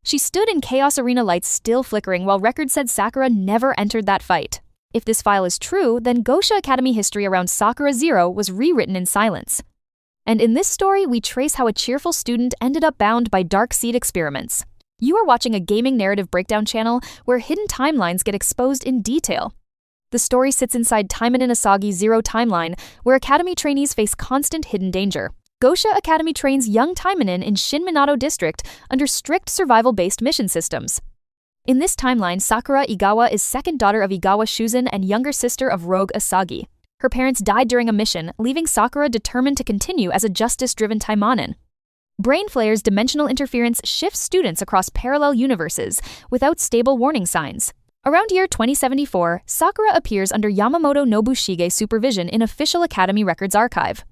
She stood in Chaos Arena lights still flickering while records said Sakura never entered that fight. If this file is true, then Gosha Academy history around Sakura Zero was rewritten in silence. And in this story, we trace how a cheerful student ended up bound by dark seed experiments. You are watching a gaming narrative breakdown channel where hidden timelines get exposed in detail. The story sits inside Taimanin Asagi Zero timeline, where Academy trainees face constant hidden danger. Gosha Academy trains young Taimanin in Shin Minato District under strict survival-based mission systems. In this timeline, Sakura Igawa is second daughter of Igawa Shuzan and younger sister of Rogue Asagi. Her parents died during a mission, leaving Sakura determined to continue as a justice-driven Taimanin. Brain Flare's dimensional interference shifts students across parallel universes without stable warning signs. Around year 2074, Sakura appears under Yamamoto Nobushige supervision in official Academy records archive.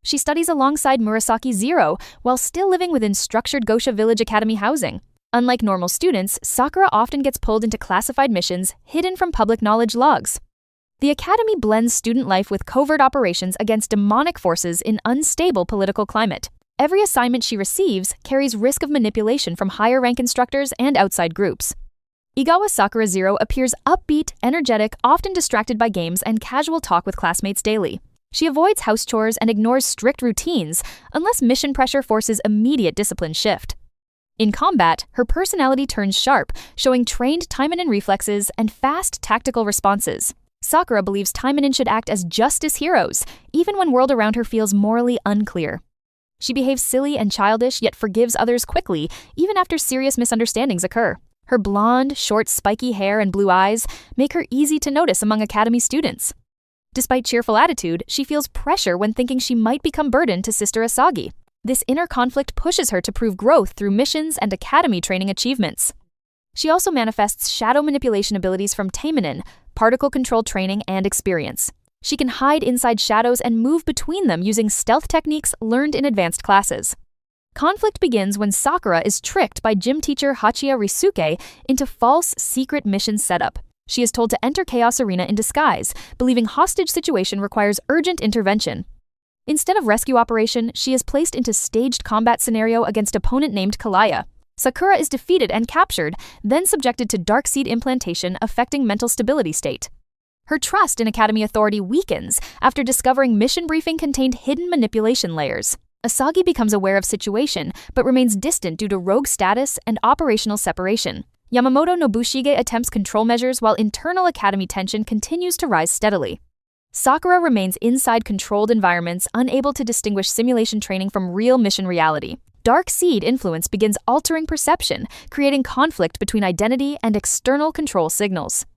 She studies alongside Murasaki Zero while still living within structured Gosha Village Academy housing. Unlike normal students, Sakura often gets pulled into classified missions hidden from public knowledge logs. The Academy blends student life with covert operations against demonic forces in unstable political climate. Every assignment she receives carries risk of manipulation from higher-rank instructors and outside groups. Igawa Sakura Zero appears upbeat, energetic, often distracted by games and casual talk with classmates daily. She avoids house chores and ignores strict routines unless mission pressure forces immediate discipline shift. In combat, her personality turns sharp, showing trained Taimanin reflexes and fast tactical responses. Sakura believes Taimanin should act as justice heroes, even when world around her feels morally unclear. She behaves silly and childish yet forgives others quickly, even after serious misunderstandings occur. Her blonde, short, spiky hair and blue eyes make her easy to notice among Academy students. Despite cheerful attitude, she feels pressure when thinking she might become burden to Sister Asagi. This inner conflict pushes her to prove growth through missions and Academy training achievements. She also manifests shadow manipulation abilities from Taimanin, particle control training, and experience. She can hide inside shadows and move between them using stealth techniques learned in advanced classes. Conflict begins when Sakura is tricked by gym teacher Hachiya Risuke into false secret mission setup. She is told to enter Chaos Arena in disguise, believing hostage situation requires urgent intervention. Instead of rescue operation, she is placed into staged combat scenario against opponent named Kalaya. Sakura is defeated and captured, then subjected to dark seed implantation affecting mental stability state. Her trust in Academy authority weakens after discovering mission briefing contained hidden manipulation layers. Asagi becomes aware of situation, but remains distant due to rogue status and operational separation. Yamamoto Nobushige attempts control measures while internal Academy tension continues to rise steadily. Sakura remains inside controlled environments, unable to distinguish simulation training from real mission reality. Dark seed influence begins altering perception, creating conflict between identity and external control signals.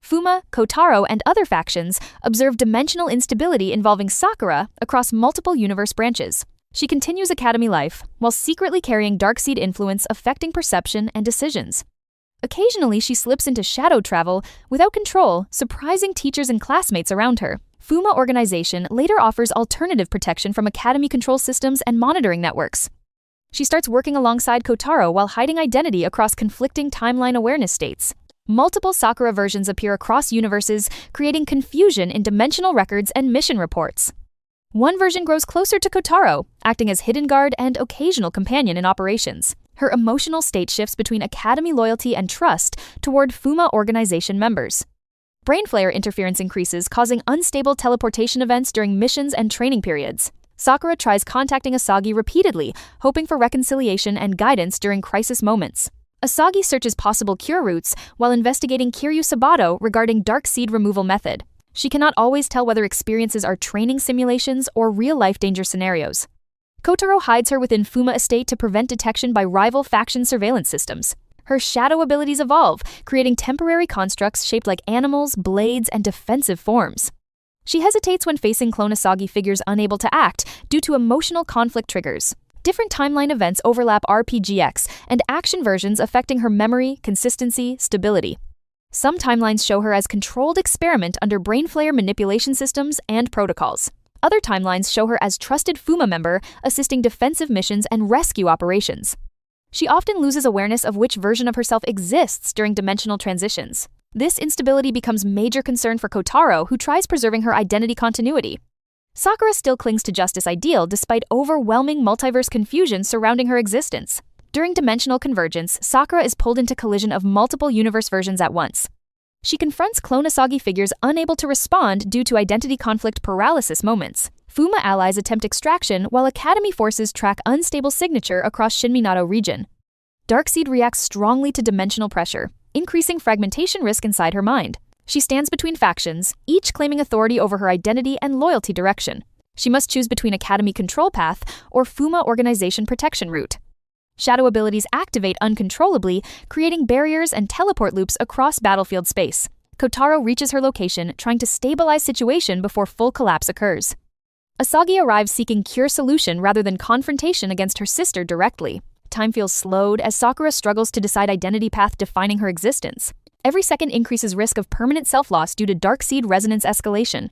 Fuma, Kotaro, and other factions observe dimensional instability involving Sakura across multiple universe branches. She continues Academy life, while secretly carrying dark seed influence affecting perception and decisions. Occasionally, she slips into shadow travel without control, surprising teachers and classmates around her. Fuma organization later offers alternative protection from Academy control systems and monitoring networks. She starts working alongside Kotaro while hiding identity across conflicting timeline awareness states. Multiple Sakura versions appear across universes, creating confusion in dimensional records and mission reports. One version grows closer to Kotaro, acting as hidden guard and occasional companion in operations. Her emotional state shifts between Academy loyalty and trust toward Fuma organization members. Brain flare interference increases, causing unstable teleportation events during missions and training periods. Sakura tries contacting Asagi repeatedly, hoping for reconciliation and guidance during crisis moments. Asagi searches possible cure routes while investigating Kiryu Sabato regarding dark seed removal method. She cannot always tell whether experiences are training simulations or real-life danger scenarios. Kotaro hides her within Fuma Estate to prevent detection by rival faction surveillance systems. Her shadow abilities evolve, creating temporary constructs shaped like animals, blades, and defensive forms. She hesitates when facing clone Asagi figures unable to act due to emotional conflict triggers. Different timeline events overlap RPGX and action versions affecting her memory, consistency, stability. Some timelines show her as controlled experiment under brain flare manipulation systems and protocols. Other timelines show her as trusted Fuma member, assisting defensive missions and rescue operations. She often loses awareness of which version of herself exists during dimensional transitions. This instability becomes major concern for Kotaro, who tries preserving her identity continuity. Sakura still clings to justice ideal despite overwhelming multiverse confusion surrounding her existence. During dimensional convergence, Sakura is pulled into collision of multiple universe versions at once. She confronts clone Asagi figures unable to respond due to identity conflict paralysis moments. Fuma allies attempt extraction while Academy forces track unstable signature across Shinminato region. Darkseid reacts strongly to dimensional pressure, increasing fragmentation risk inside her mind. She stands between factions, each claiming authority over her identity and loyalty direction. She must choose between Academy control path or Fuma organization protection route. Shadow abilities activate uncontrollably, creating barriers and teleport loops across battlefield space. Kotaro reaches her location, trying to stabilize situation before full collapse occurs. Asagi arrives seeking cure solution rather than confrontation against her sister directly. Time feels slowed as Sakura struggles to decide identity path defining her existence. Every second increases risk of permanent self-loss due to Darkseid resonance escalation.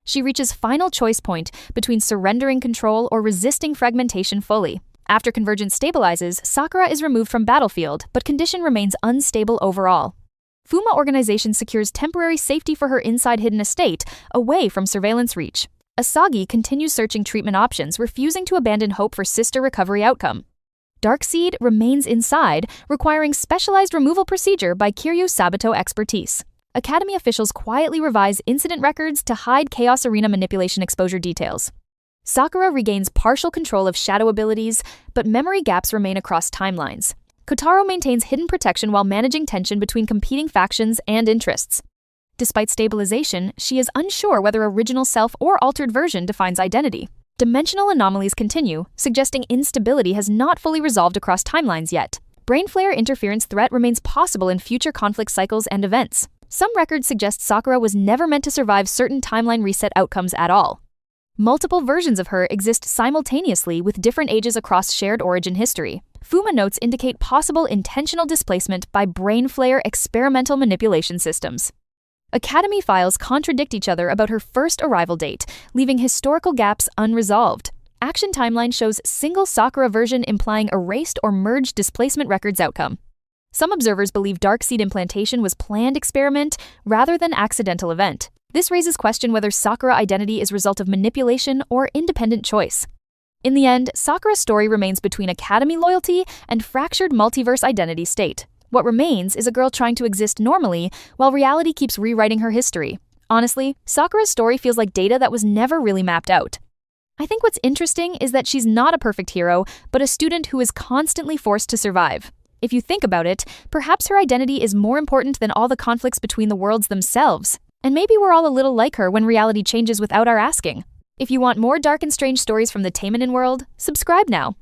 She reaches final choice point between surrendering control or resisting fragmentation fully. After convergence stabilizes, Sakura is removed from battlefield, but condition remains unstable overall. Fuma organization secures temporary safety for her inside hidden estate, away from surveillance reach. Asagi continues searching treatment options, refusing to abandon hope for sister recovery outcome. Darkseid remains inside, requiring specialized removal procedure by Kiryu Sabato expertise. Academy officials quietly revise incident records to hide Chaos Arena manipulation exposure details. Sakura regains partial control of shadow abilities, but memory gaps remain across timelines. Kotaro maintains hidden protection while managing tension between competing factions and interests. Despite stabilization, she is unsure whether original self or altered version defines identity. Dimensional anomalies continue, suggesting instability has not fully resolved across timelines yet. Brain flare interference threat remains possible in future conflict cycles and events. Some records suggest Sakura was never meant to survive certain timeline reset outcomes at all. Multiple versions of her exist simultaneously with different ages across shared origin history. Fuma notes indicate possible intentional displacement by brain flare experimental manipulation systems. Academy files contradict each other about her first arrival date, leaving historical gaps unresolved. Action timeline shows single Sakura version implying erased or merged displacement records outcome. Some observers believe Darkseid implantation was planned experiment rather than accidental event. This raises question whether Sakura identity is result of manipulation or independent choice. In the end, Sakura's story remains between Academy loyalty and fractured multiverse identity state. What remains is a girl trying to exist normally while reality keeps rewriting her history. Honestly, Sakura's story feels like data that was never really mapped out. I think what's interesting is that she's not a perfect hero, but a student who is constantly forced to survive. If you think about it, perhaps her identity is more important than all the conflicts between the worlds themselves. And maybe we're all a little like her when reality changes without our asking. If you want more dark and strange stories from the Taimanin world, subscribe now.